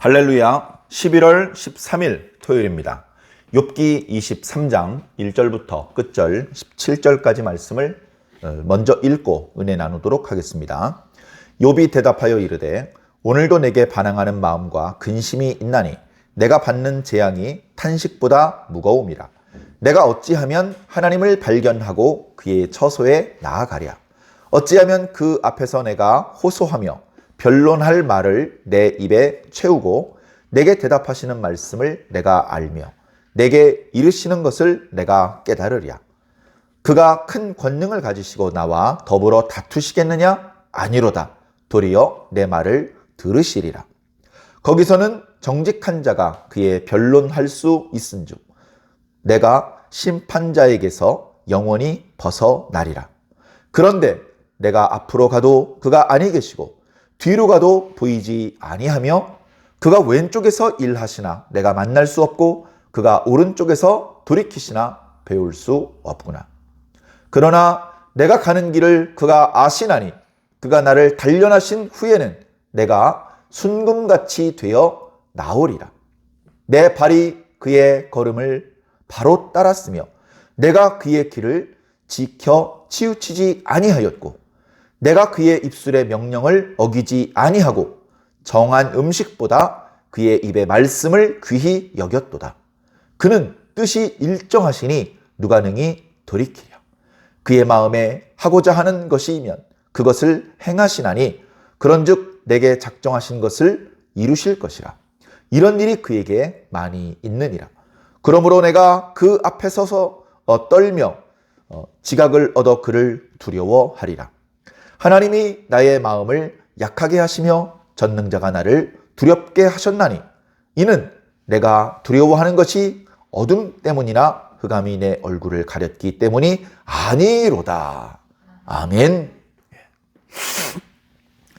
할렐루야. 11월 13일 토요일입니다. 욥기 23장 1절부터 끝절 17절까지 말씀을 먼저 읽고 은혜 나누도록 하겠습니다. 욥이 대답하여 이르되 오늘도 내게 반항하는 마음과 근심이 있나니 내가 받는 재앙이 탄식보다 무거움이라. 내가 어찌하면 하나님을 발견하고 그의 처소에 나아가랴. 어찌하면 그 앞에서 내가 호소하며 변론할 말을 내 입에 채우고 내게 대답하시는 말씀을 내가 알며 내게 이르시는 것을 내가 깨달으랴. 그가 큰 권능을 가지시고 나와 더불어 다투시겠느냐? 아니로다. 도리어 내 말을 들으시리라. 거기서는 정직한 자가 그의 변론할 수 있은즉 내가 심판자에게서 영원히 벗어나리라. 그런데 내가 앞으로 가도 그가 아니 계시고 뒤로 가도 보이지 아니하며 그가 왼쪽에서 일하시나 내가 만날 수 없고 그가 오른쪽에서 돌이키시나 배울 수 없구나. 그러나 내가 가는 길을 그가 아시나니 그가 나를 단련하신 후에는 내가 순금같이 되어 나오리라. 내 발이 그의 걸음을 바로 따랐으며 내가 그의 길을 지켜 치우치지 아니하였고 내가 그의 입술의 명령을 어기지 아니하고 정한 음식보다 그의 입의 말씀을 귀히 여겼도다. 그는 뜻이 일정하시니 누가 능히 돌이키랴. 그의 마음에 하고자 하는 것이면 그것을 행하시나니 그런즉 내게 작정하신 것을 이루실 것이라. 이런 일이 그에게 많이 있느니라. 그러므로 내가 그 앞에 서서 떨며 지각을 얻어 그를 두려워하리라. 하나님이 나의 마음을 약하게 하시며 전능자가 나를 두렵게 하셨나니 이는 내가 두려워하는 것이 어둠 때문이나 흑암이 내 얼굴을 가렸기 때문이 아니로다. 아멘.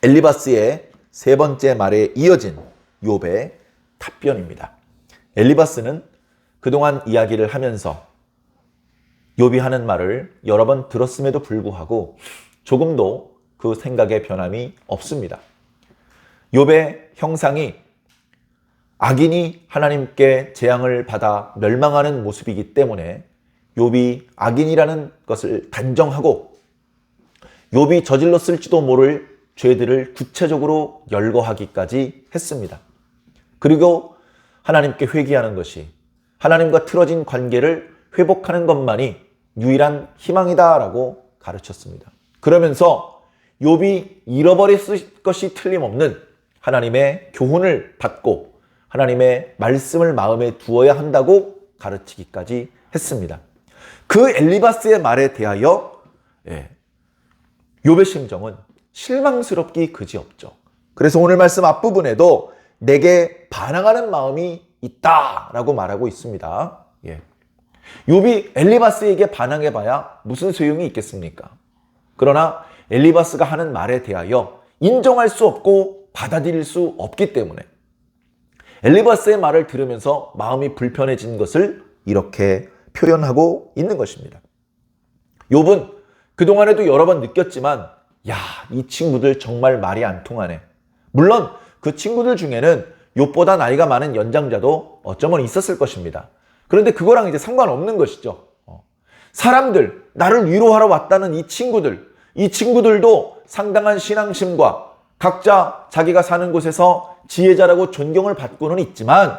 엘리바스의 세 번째 말에 이어진 욥의 답변입니다. 엘리바스는 그동안 이야기를 하면서 욥이 하는 말을 여러 번 들었음에도 불구하고 조금도 그 생각의 변함이 없습니다. 욥의 형상이 악인이 하나님께 재앙을 받아 멸망하는 모습이기 때문에 욥이 악인이라는 것을 단정하고 욥이 저질렀을지도 모를 죄들을 구체적으로 열거하기까지 했습니다. 그리고 하나님께 회개하는 것이 하나님과 틀어진 관계를 회복하는 것만이 유일한 희망이다라고 가르쳤습니다. 그러면서 욥이 잃어버렸을 것이 틀림없는 하나님의 교훈을 받고 하나님의 말씀을 마음에 두어야 한다고 가르치기까지 했습니다. 그 엘리바스의 말에 대하여 욥의 심정은 실망스럽기 그지없죠. 그래서 오늘 말씀 앞부분에도 내게 반항하는 마음이 있다라고 말하고 있습니다. 욥이 엘리바스에게 반항해봐야 무슨 소용이 있겠습니까? 그러나 엘리바스가 하는 말에 대하여 인정할 수 없고 받아들일 수 없기 때문에 엘리바스의 말을 들으면서 마음이 불편해진 것을 이렇게 표현하고 있는 것입니다. 욥은 그동안에도 여러 번 느꼈지만 이 친구들 정말 말이 안 통하네. 물론 그 친구들 중에는 욥보다 나이가 많은 연장자도 어쩌면 있었을 것입니다. 그런데 그거랑 이제 상관없는 것이죠. 사람들, 나를 위로하러 왔다는 이 친구들도 상당한 신앙심과 각자 자기가 사는 곳에서 지혜자라고 존경을 받고는 있지만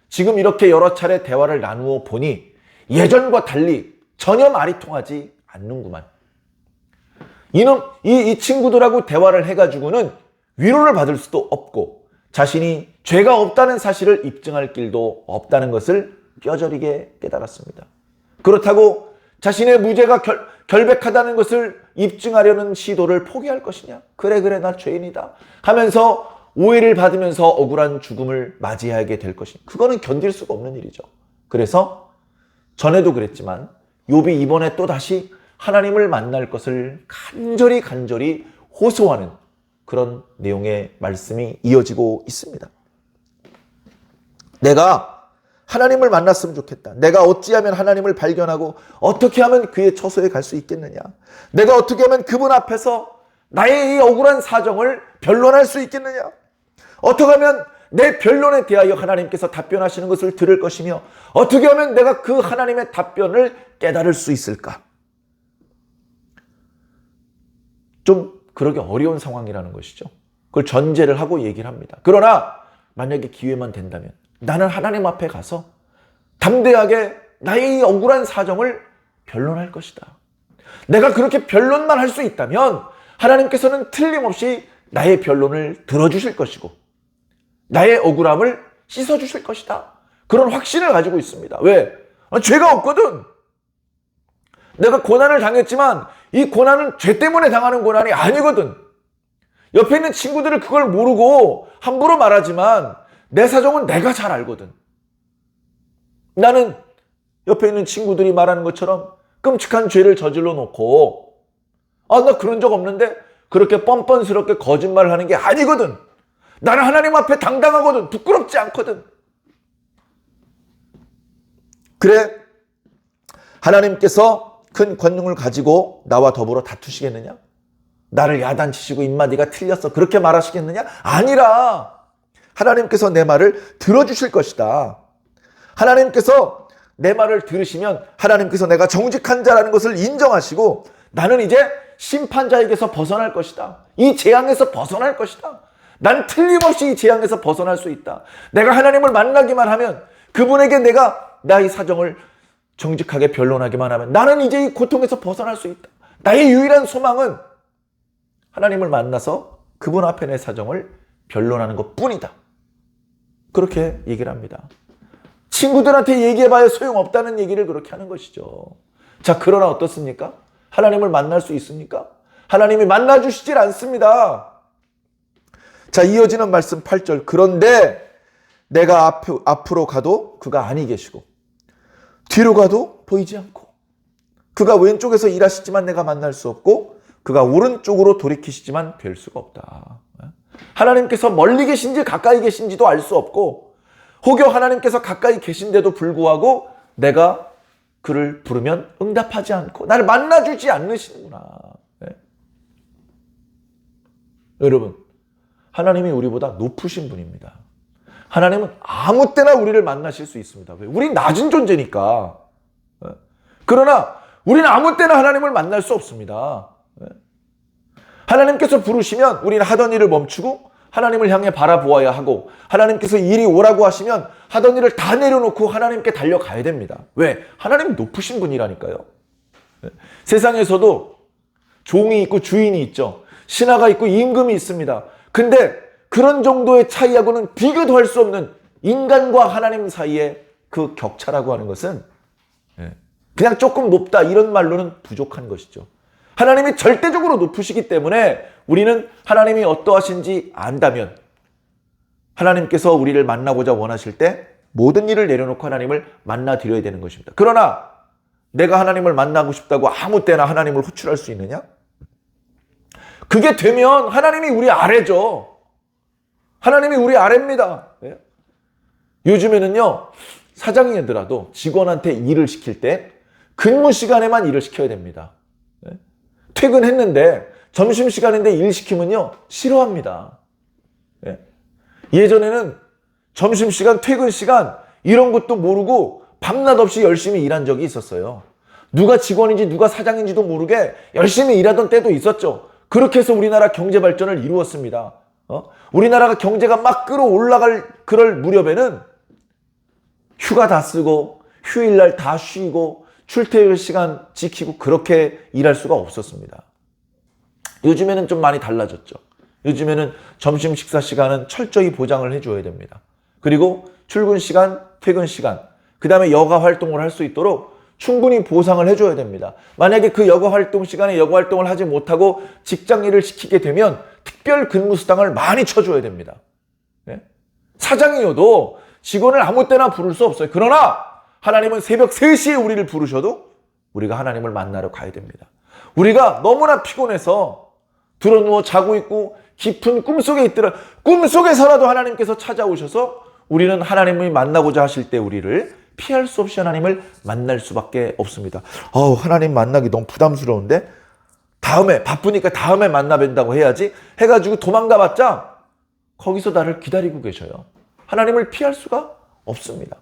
지금 이렇게 여러 차례 대화를 나누어 보니 예전과 달리 전혀 말이 통하지 않는구만. 이 친구들하고 대화를 해가지고는 위로를 받을 수도 없고 자신이 죄가 없다는 사실을 입증할 길도 없다는 것을 뼈저리게 깨달았습니다. 그렇다고 자신의 무죄가 결백하다는 것을 입증하려는 시도를 포기할 것이냐? 그래 나 죄인이다 하면서 오해를 받으면서 억울한 죽음을 맞이하게 될 것이냐? 그거는 견딜 수가 없는 일이죠. 그래서 전에도 그랬지만 욥이 이번에 또다시 하나님을 만날 것을 간절히 호소하는 그런 내용의 말씀이 이어지고 있습니다. 내가 하나님을 만났으면 좋겠다. 내가 어찌하면 하나님을 발견하고 어떻게 하면 그의 처소에 갈 수 있겠느냐. 내가 어떻게 하면 그분 앞에서 나의 이 억울한 사정을 변론할 수 있겠느냐. 어떻게 하면 내 변론에 대하여 하나님께서 답변하시는 것을 들을 것이며 어떻게 하면 내가 그 하나님의 답변을 깨달을 수 있을까? 좀 그러기 어려운 상황이라는 것이죠. 그걸 전제를 하고 얘기를 합니다. 그러나 만약에 기회만 된다면 나는 하나님 앞에 가서 담대하게 나의 이 억울한 사정을 변론할 것이다. 내가 그렇게 변론만 할 수 있다면 하나님께서는 틀림없이 나의 변론을 들어주실 것이고 나의 억울함을 씻어주실 것이다. 그런 확신을 가지고 있습니다. 왜? 죄가 없거든. 내가 고난을 당했지만 이 고난은 죄 때문에 당하는 고난이 아니거든. 옆에 있는 친구들은 그걸 모르고 함부로 말하지만 내 사정은 내가 잘 알거든. 나는 옆에 있는 친구들이 말하는 것처럼 끔찍한 죄를 저질러 놓고 나 그런 적 없는데 그렇게 뻔뻔스럽게 거짓말을 하는 게 아니거든. 나는 하나님 앞에 당당하거든. 부끄럽지 않거든. 그래, 하나님께서 큰 권능을 가지고 나와 더불어 다투시겠느냐? 나를 야단치시고 입마디가 틀렸어 그렇게 말하시겠느냐? 아니라 하나님께서 내 말을 들어주실 것이다. 하나님께서 내 말을 들으시면 하나님께서 내가 정직한 자라는 것을 인정하시고 나는 이제 심판자에게서 벗어날 것이다. 이 재앙에서 벗어날 것이다. 난 틀림없이 이 재앙에서 벗어날 수 있다. 내가 하나님을 만나기만 하면 그분에게 내가 나의 사정을 정직하게 변론하기만 하면 나는 이제 이 고통에서 벗어날 수 있다. 나의 유일한 소망은 하나님을 만나서 그분 앞에 내 사정을 변론하는 것뿐이다. 그렇게 얘기를 합니다. 친구들한테 얘기해봐야 소용없다는 얘기를 그렇게 하는 것이죠. 자, 그러나 어떻습니까? 하나님을 만날 수 있습니까? 하나님이 만나주시질 않습니다. 자, 이어지는 말씀 8절. 그런데 내가 앞으로 가도 그가 아니 계시고 뒤로 가도 보이지 않고 그가 왼쪽에서 일하시지만 내가 만날 수 없고 그가 오른쪽으로 돌이키시지만 뵐 수가 없다. 하나님께서 멀리 계신지 가까이 계신지도 알 수 없고 혹여 하나님께서 가까이 계신데도 불구하고 내가 그를 부르면 응답하지 않고 나를 만나주지 않으시는구나. 네? 여러분, 하나님이 우리보다 높으신 분입니다. 하나님은 아무 때나 우리를 만나실 수 있습니다. 왜? 우린 낮은 존재니까. 네? 그러나 우리는 아무 때나 하나님을 만날 수 없습니다. 네? 하나님께서 부르시면 우리는 하던 일을 멈추고 하나님을 향해 바라보아야 하고 하나님께서 이리 오라고 하시면 하던 일을 다 내려놓고 하나님께 달려가야 됩니다. 왜? 하나님이 높으신 분이라니까요. 네? 세상에서도 종이 있고 주인이 있죠. 신하가 있고 임금이 있습니다. 근데 그런 정도의 차이하고는 비교도 할 수 없는 인간과 하나님 사이의 그 격차라고 하는 것은 그냥 조금 높다 이런 말로는 부족한 것이죠. 하나님이 절대적으로 높으시기 때문에 우리는 하나님이 어떠하신지 안다면 하나님께서 우리를 만나고자 원하실 때 모든 일을 내려놓고 하나님을 만나드려야 되는 것입니다. 그러나 내가 하나님을 만나고 싶다고 아무 때나 하나님을 호출할 수 있느냐? 그게 되면 하나님이 우리 아래죠. 하나님이 우리 아래입니다. 네? 요즘에는요, 사장이더라도 직원한테 일을 시킬 때 근무 시간에만 일을 시켜야 됩니다. 네? 퇴근했는데 점심시간인데 일 시키면요, 싫어합니다. 네? 예전에는 점심시간, 퇴근시간 이런 것도 모르고 밤낮 없이 열심히 일한 적이 있었어요. 누가 직원인지 누가 사장인지도 모르게 열심히 일하던 때도 있었죠. 그렇게 해서 우리나라 경제 발전을 이루었습니다. 우리나라가 경제가 막 끌어올라갈 그럴 무렵에는 휴가 다 쓰고 휴일날 다 쉬고 출퇴근 시간 지키고 그렇게 일할 수가 없었습니다. 요즘에는 좀 많이 달라졌죠. 요즘에는 점심 식사 시간은 철저히 보장을 해줘야 됩니다. 그리고 출근 시간, 퇴근 시간, 그 다음에 여가 활동을 할 수 있도록 충분히 보상을 해줘야 됩니다. 만약에 그 여가 활동 시간에 여가 활동을 하지 못하고 직장 일을 시키게 되면 특별 근무 수당을 많이 쳐줘야 됩니다. 네? 사장이어도 직원을 아무 때나 부를 수 없어요. 그러나 하나님은 새벽 3시에 우리를 부르셔도 우리가 하나님을 만나러 가야 됩니다. 우리가 너무나 피곤해서 드러누워 자고 있고 깊은 꿈속에 있더라. 꿈속에서라도 하나님께서 찾아오셔서 우리는 하나님을 만나고자 하실 때 우리를 피할 수 없이 하나님을 만날 수밖에 없습니다. 하나님 만나기 너무 부담스러운데 다음에 바쁘니까 다음에 만나 뵌다고 해야지 해가지고 도망가봤자 거기서 나를 기다리고 계셔요. 하나님을 피할 수가 없습니다.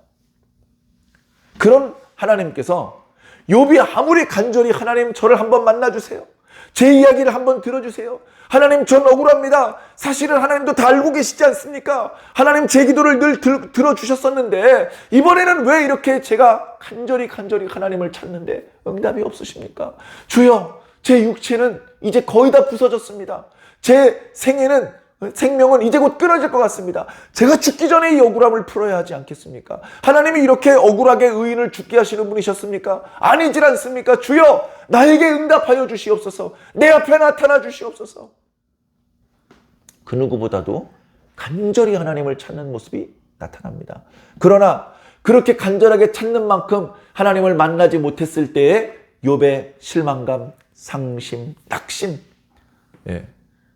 그런 하나님께서 욥이 아무리 간절히 하나님 저를 한번 만나주세요. 제 이야기를 한번 들어주세요. 하나님 전 억울합니다. 사실은 하나님도 다 알고 계시지 않습니까? 하나님 제 기도를 늘 들어주셨었는데 이번에는 왜 이렇게 제가 간절히 하나님을 찾는데 응답이 없으십니까? 주여, 제 육체는 이제 거의 다 부서졌습니다. 제 생명은 이제 곧 끊어질 것 같습니다. 제가 죽기 전에 이 억울함을 풀어야 하지 않겠습니까? 하나님이 이렇게 억울하게 의인을 죽게 하시는 분이셨습니까? 아니질 않습니까? 주여, 나에게 응답하여 주시옵소서. 내 앞에 나타나 주시옵소서. 그 누구보다도 간절히 하나님을 찾는 모습이 나타납니다. 그러나 그렇게 간절하게 찾는 만큼 하나님을 만나지 못했을 때의 욥의 실망감, 상심, 낙심,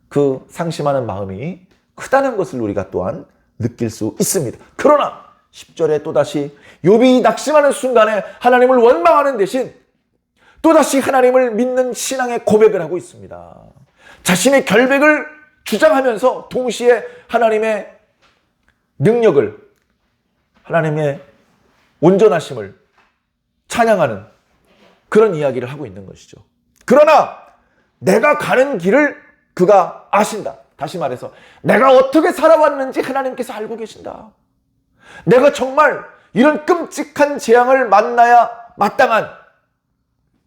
그 상심하는 마음이 크다는 것을 우리가 또한 느낄 수 있습니다. 그러나 10절에 또다시 욥이 낙심하는 순간에 하나님을 원망하는 대신 또다시 하나님을 믿는 신앙의 고백을 하고 있습니다. 자신의 결백을 주장하면서 동시에 하나님의 능력을, 하나님의 온전하심을 찬양하는 그런 이야기를 하고 있는 것이죠. 그러나 내가 가는 길을 그가 아신다. 다시 말해서 내가 어떻게 살아왔는지 하나님께서 알고 계신다. 내가 정말 이런 끔찍한 재앙을 만나야 마땅한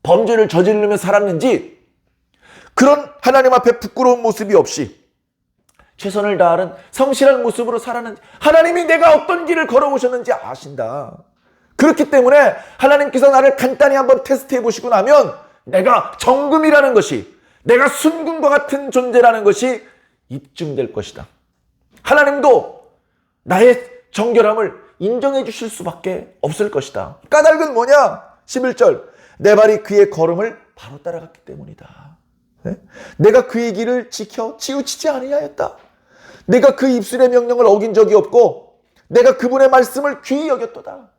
범죄를 저지르며 살았는지, 그런 하나님 앞에 부끄러운 모습이 없이 최선을 다하는 성실한 모습으로 살았는지, 하나님이 내가 어떤 길을 걸어오셨는지 아신다. 그렇기 때문에 하나님께서 나를 간단히 한번 테스트해 보시고 나면 내가 정금이라는 것이, 내가 순금과 같은 존재라는 것이 입증될 것이다. 하나님도 나의 정결함을 인정해 주실 수밖에 없을 것이다. 까닭은 뭐냐? 11절, 내 발이 그의 걸음을 바로 따라갔기 때문이다. 내가 그의 길을 지켜 치우치지 아니하였다. 내가 그 입술의 명령을 어긴 적이 없고 내가 그분의 말씀을 귀히 여겼도다.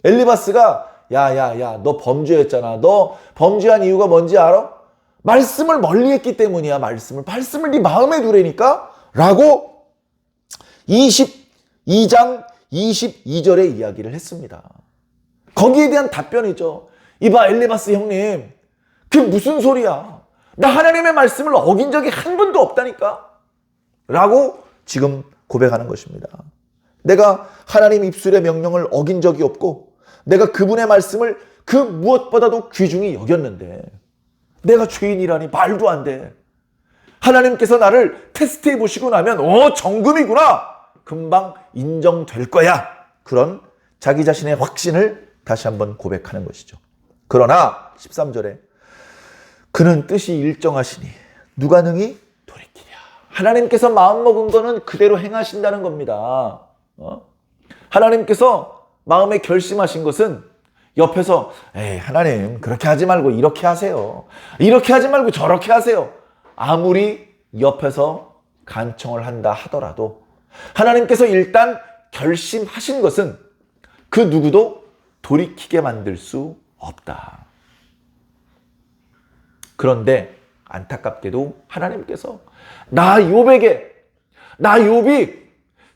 엘리바스가 야야야, 너 범죄했잖아. 너 범죄한 이유가 뭔지 알아? 말씀을 멀리했기 때문이야. 말씀을 네 마음에 두라니까 라고 22장 22절의 이야기를 했습니다. 거기에 대한 답변이죠. 이봐 엘리바스 형님, 그게 무슨 소리야. 나 하나님의 말씀을 어긴 적이 한 번도 없다니까 라고 지금 고백하는 것입니다. 내가 하나님 입술의 명령을 어긴 적이 없고 내가 그분의 말씀을 그 무엇보다도 귀중히 여겼는데 내가 죄인이라니 말도 안 돼. 하나님께서 나를 테스트해 보시고 나면 정금이구나. 금방 인정될 거야. 그런 자기 자신의 확신을 다시 한번 고백하는 것이죠. 그러나 13절에 그는 뜻이 일정하시니 누가 능히 돌이키랴. 하나님께서 마음먹은 거는 그대로 행하신다는 겁니다. 하나님께서 마음에 결심하신 것은 옆에서 하나님 그렇게 하지 말고 이렇게 하세요. 이렇게 하지 말고 저렇게 하세요. 아무리 옆에서 간청을 한다 하더라도 하나님께서 일단 결심하신 것은 그 누구도 돌이키게 만들 수 없다. 그런데 안타깝게도 하나님께서 나 욥이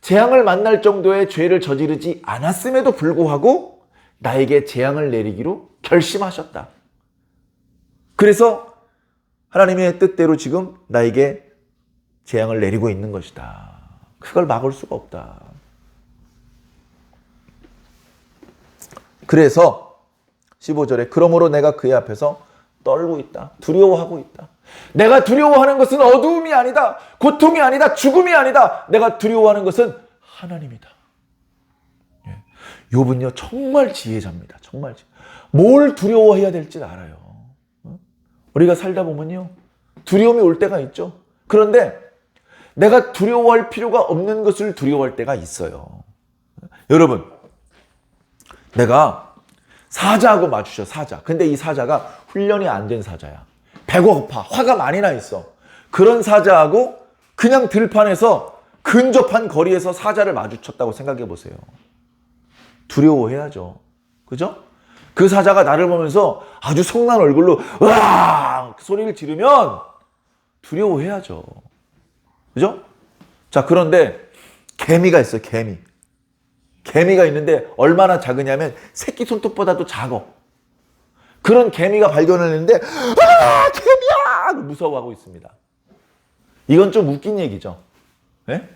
재앙을 만날 정도의 죄를 저지르지 않았음에도 불구하고 나에게 재앙을 내리기로 결심하셨다. 그래서 하나님의 뜻대로 지금 나에게 재앙을 내리고 있는 것이다. 그걸 막을 수가 없다. 그래서 15절에 그러므로 내가 그의 앞에서 떨고 있다. 두려워하고 있다. 내가 두려워하는 것은 어두움이 아니다. 고통이 아니다. 죽음이 아니다. 내가 두려워하는 것은 하나님이다. 욥은요 정말 지혜자입니다. 정말 뭘 두려워해야 될지 알아요. 우리가 살다 보면요 두려움이 올 때가 있죠. 그런데 내가 두려워할 필요가 없는 것을 두려워할 때가 있어요. 여러분, 내가 사자하고 마주쳐. 사자. 근데 이 사자가 훈련이 안 된 사자야. 배고파. 화가 많이 나 있어. 그런 사자하고 그냥 들판에서 근접한 거리에서 사자를 마주쳤다고 생각해 보세요. 두려워해야죠. 그죠? 그 사자가 나를 보면서 아주 성난 얼굴로 으아! 소리를 지르면 두려워해야죠. 그죠? 자, 그런데 개미가 있어요. 개미가 있는데 얼마나 작으냐면 새끼 손톱보다도 작아. 그런 개미가 발견을 했는데 개미야! 무서워하고 있습니다. 이건 좀 웃긴 얘기죠. 네?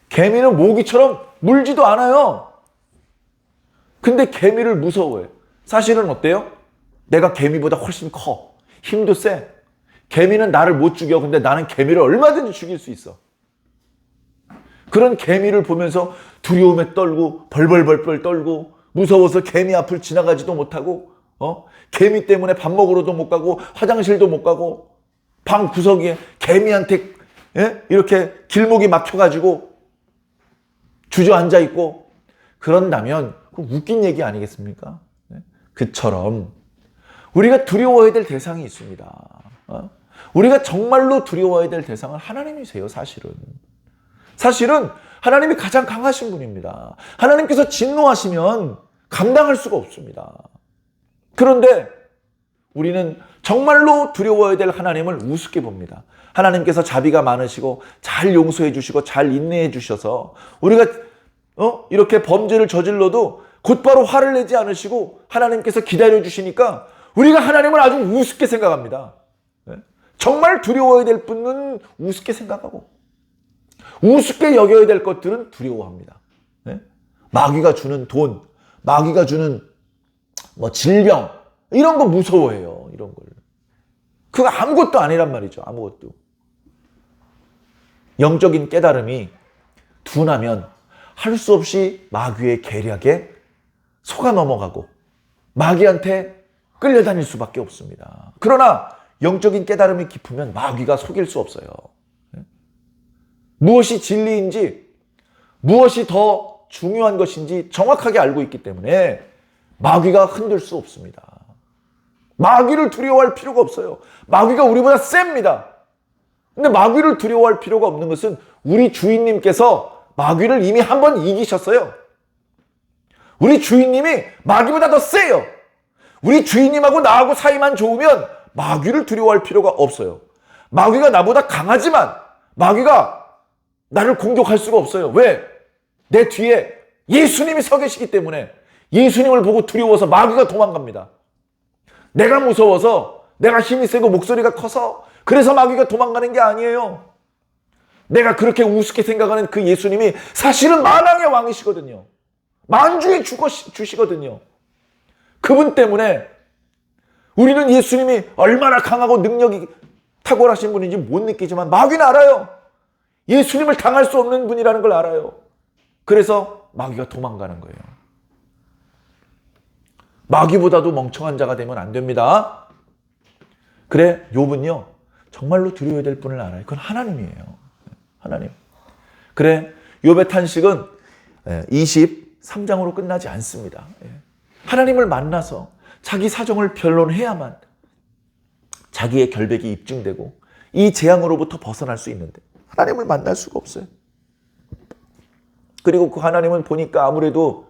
개미는 모기처럼 물지도 않아요. 근데 개미를 무서워해요. 사실은 어때요? 내가 개미보다 훨씬 커. 힘도 세. 개미는 나를 못 죽여. 근데 나는 개미를 얼마든지 죽일 수 있어. 그런 개미를 보면서 두려움에 떨고 벌벌벌벌 떨고 무서워서 개미 앞을 지나가지도 못하고 개미 때문에 밥 먹으러도 못 가고 화장실도 못 가고 방 구석에 개미한테 이렇게 길목이 막혀가지고 주저앉아 있고 그런다면 웃긴 얘기 아니겠습니까? 그처럼 우리가 두려워해야 될 대상이 있습니다. 우리가 정말로 두려워해야 될 대상은 하나님이세요. 사실은 하나님이 가장 강하신 분입니다. 하나님께서 진노하시면 감당할 수가 없습니다. 그런데 우리는 정말로 두려워해야 될 하나님을 우습게 봅니다. 하나님께서 자비가 많으시고 잘 용서해 주시고 잘 인내해 주셔서 우리가 이렇게 범죄를 저질러도 곧바로 화를 내지 않으시고 하나님께서 기다려 주시니까 우리가 하나님을 아주 우습게 생각합니다. 정말 두려워해야 될 분은 우습게 생각하고 우습게 여겨야 될 것들은 두려워합니다. 마귀가 주는 돈, 마귀가 주는 질병 이런 거 무서워해요. 이런 걸. 그거 아무것도 아니란 말이죠. 아무것도. 영적인 깨달음이 둔하면 할 수 없이 마귀의 계략에 속아 넘어가고 마귀한테 끌려다닐 수밖에 없습니다. 그러나 영적인 깨달음이 깊으면 마귀가 속일 수 없어요. 무엇이 진리인지 무엇이 더 중요한 것인지 정확하게 알고 있기 때문에 마귀가 흔들 수 없습니다. 마귀를 두려워할 필요가 없어요. 마귀가 우리보다 셉니다. 근데 마귀를 두려워할 필요가 없는 것은 우리 주인님께서 마귀를 이미 한 번 이기셨어요. 우리 주인님이 마귀보다 더 세요. 우리 주인님하고 나하고 사이만 좋으면 마귀를 두려워할 필요가 없어요. 마귀가 나보다 강하지만 마귀가 나를 공격할 수가 없어요. 왜? 내 뒤에 예수님이 서 계시기 때문에 예수님을 보고 두려워서 마귀가 도망갑니다. 내가 무서워서 내가 힘이 세고 목소리가 커서 그래서 마귀가 도망가는 게 아니에요. 내가 그렇게 우습게 생각하는 그 예수님이 사실은 만왕의 왕이시거든요. 만주에 주시거든요. 그분 때문에 우리는 예수님이 얼마나 강하고 능력이 탁월하신 분인지 못 느끼지만 마귀는 알아요. 예수님을 당할 수 없는 분이라는 걸 알아요. 그래서 마귀가 도망가는 거예요. 마귀보다도 멍청한 자가 되면 안 됩니다. 그래, 욥은요 정말로 두려워야 될 분을 알아요. 그건 하나님이에요. 하나님. 그래, 욥의 탄식은 23장으로 끝나지 않습니다. 하나님을 만나서 자기 사정을 변론해야만 자기의 결백이 입증되고 이 재앙으로부터 벗어날 수 있는데 하나님을 만날 수가 없어요. 그리고 그 하나님은 보니까 아무래도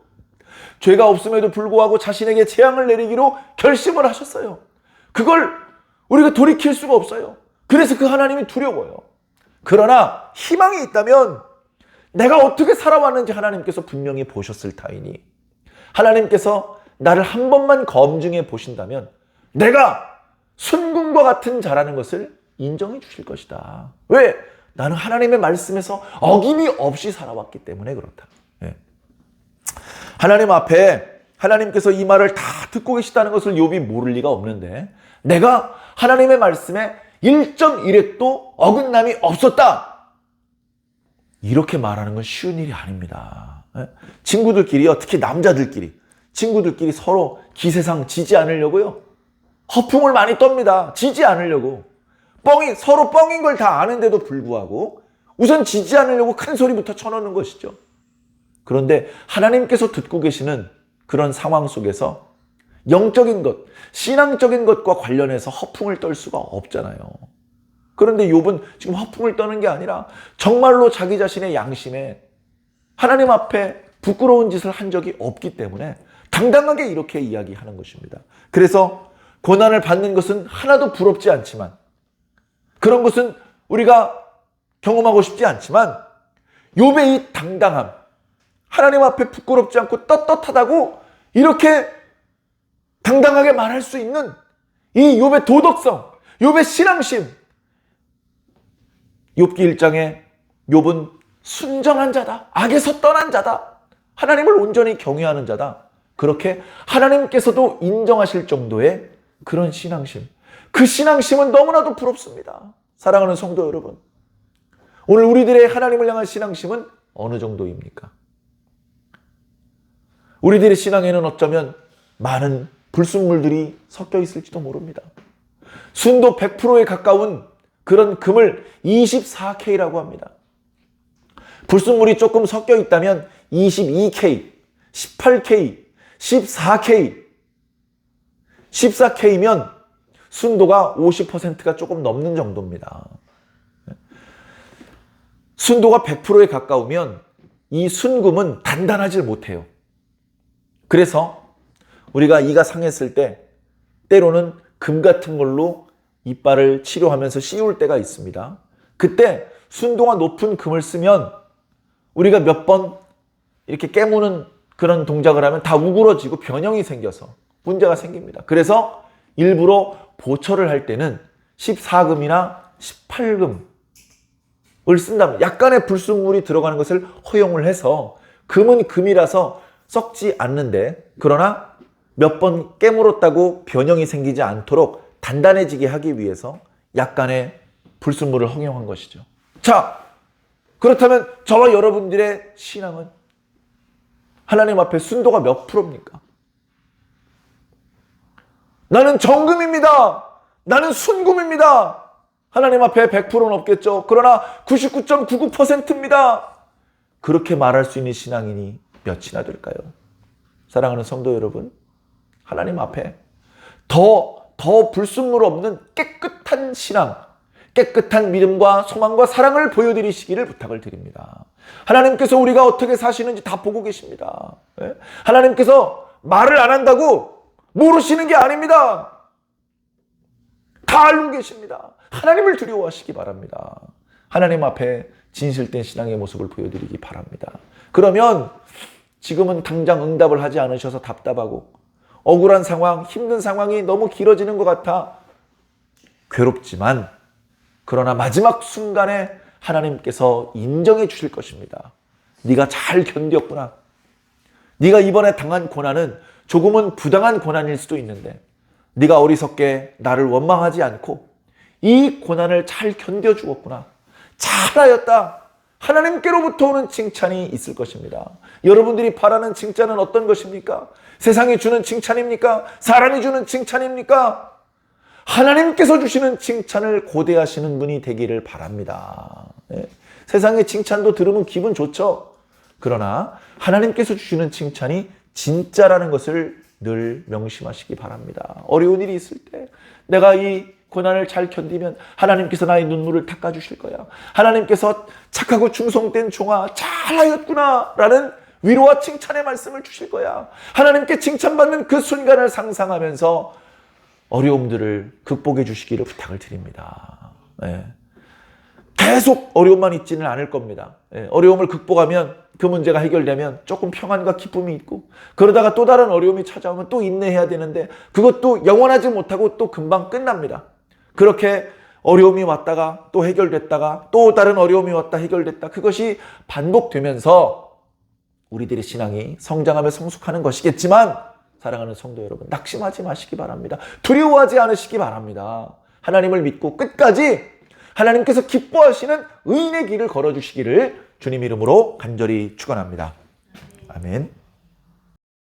죄가 없음에도 불구하고 자신에게 재앙을 내리기로 결심을 하셨어요. 그걸 우리가 돌이킬 수가 없어요. 그래서 그 하나님이 두려워요. 그러나 희망이 있다면 내가 어떻게 살아왔는지 하나님께서 분명히 보셨을 터이니 하나님께서 나를 한 번만 검증해 보신다면 내가 순금과 같은 자라는 것을 인정해 주실 것이다. 왜? 나는 하나님의 말씀에서 어김이 없이 살아왔기 때문에 그렇다. 하나님 앞에 하나님께서 이 말을 다 듣고 계시다는 것을 욥이 모를 리가 없는데 내가 하나님의 말씀에 1.1획도 어긋남이 없었다. 이렇게 말하는 건 쉬운 일이 아닙니다. 친구들끼리요, 특히 남자들끼리 친구들끼리 서로 기세상 지지 않으려고요. 허풍을 많이 떱니다. 지지 않으려고. 서로 뻥인 걸 다 아는데도 불구하고 우선 지지 않으려고 큰 소리부터 쳐놓는 것이죠. 그런데 하나님께서 듣고 계시는 그런 상황 속에서 영적인 것, 신앙적인 것과 관련해서 허풍을 떨 수가 없잖아요. 그런데 욥은 지금 허풍을 떠는 게 아니라 정말로 자기 자신의 양심에 하나님 앞에 부끄러운 짓을 한 적이 없기 때문에 당당하게 이렇게 이야기하는 것입니다. 그래서 고난을 받는 것은 하나도 부럽지 않지만 그런 것은 우리가 경험하고 싶지 않지만 욥의 이 당당함, 하나님 앞에 부끄럽지 않고 떳떳하다고 이렇게 당당하게 말할 수 있는 이 욥의 도덕성, 욥의 신앙심. 욥기 1장에 욥은 순정한 자다, 악에서 떠난 자다, 하나님을 온전히 경외하는 자다, 그렇게 하나님께서도 인정하실 정도의 그런 신앙심, 그 신앙심은 너무나도 부럽습니다. 사랑하는 성도 여러분, 오늘 우리들의 하나님을 향한 신앙심은 어느 정도입니까? 우리들의 신앙에는 어쩌면 많은 불순물들이 섞여 있을지도 모릅니다. 순도 100%에 가까운 그런 금을 24K라고 합니다. 불순물이 조금 섞여 있다면 22K, 18K, 14K, 14K면 순도가 50%가 조금 넘는 정도입니다. 순도가 100%에 가까우면 이 순금은 단단하지 못해요. 그래서 우리가 이가 상했을 때 때로는 금 같은 걸로 이빨을 치료하면서 씌울 때가 있습니다. 그때 순도가 높은 금을 쓰면 우리가 몇 번 이렇게 깨무는 그런 동작을 하면 다 우그러지고 변형이 생겨서 문제가 생깁니다. 그래서 일부러 보철을 할 때는 14금이나 18금을 쓴다면 약간의 불순물이 들어가는 것을 허용을 해서 금은 금이라서 썩지 않는데, 그러나 몇 번 깨물었다고 변형이 생기지 않도록 단단해지게 하기 위해서 약간의 불순물을 허용한 것이죠. 자, 그렇다면 저와 여러분들의 신앙은 하나님 앞에 순도가 몇 프로입니까? 나는 정금입니다. 나는 순금입니다. 하나님 앞에 100%는 없겠죠. 그러나 99.99%입니다. 그렇게 말할 수 있는 신앙인이 몇이나 될까요? 사랑하는 성도 여러분, 하나님 앞에 더 불순물 없는 깨끗한 신앙, 깨끗한 믿음과 소망과 사랑을 보여드리시기를 부탁을 드립니다. 하나님께서 우리가 어떻게 사시는지 다 보고 계십니다. 하나님께서 말을 안 한다고 모르시는 게 아닙니다. 다 알고 계십니다. 하나님을 두려워하시기 바랍니다. 하나님 앞에 진실된 신앙의 모습을 보여드리기 바랍니다. 그러면 지금은 당장 응답을 하지 않으셔서 답답하고 억울한 상황, 힘든 상황이 너무 길어지는 것 같아 괴롭지만, 그러나 마지막 순간에 하나님께서 인정해 주실 것입니다. 네가 잘 견뎠구나. 네가 이번에 당한 고난은 조금은 부당한 고난일 수도 있는데 네가 어리석게 나를 원망하지 않고 이 고난을 잘 견뎌주었구나. 잘하였다. 하나님께로부터 오는 칭찬이 있을 것입니다. 여러분들이 바라는 칭찬은 어떤 것입니까? 세상이 주는 칭찬입니까? 사람이 주는 칭찬입니까? 하나님께서 주시는 칭찬을 고대하시는 분이 되기를 바랍니다. 세상의 칭찬도 들으면 기분 좋죠. 그러나 하나님께서 주시는 칭찬이 진짜라는 것을 늘 명심하시기 바랍니다. 어려운 일이 있을 때 내가 이 고난을 잘 견디면 하나님께서 나의 눈물을 닦아주실 거야. 하나님께서 착하고 충성된 종아 잘하였구나 라는 위로와 칭찬의 말씀을 주실 거야. 하나님께 칭찬받는 그 순간을 상상하면서 어려움들을 극복해 주시기를 부탁을 드립니다. 계속 어려움만 있지는 않을 겁니다. 어려움을 극복하면 그 문제가 해결되면 조금 평안과 기쁨이 있고, 그러다가 또 다른 어려움이 찾아오면 또 인내해야 되는데 그것도 영원하지 못하고 또 금방 끝납니다. 그렇게 어려움이 왔다가 또 해결됐다가 또 다른 어려움이 왔다 해결됐다, 그것이 반복되면서 우리들의 신앙이 성장하며 성숙하는 것이겠지만, 사랑하는 성도 여러분, 낙심하지 마시기 바랍니다. 두려워하지 않으시기 바랍니다. 하나님을 믿고 끝까지 하나님께서 기뻐하시는 의인의 길을 걸어주시기를 주님 이름으로 간절히 축원합니다. 아멘.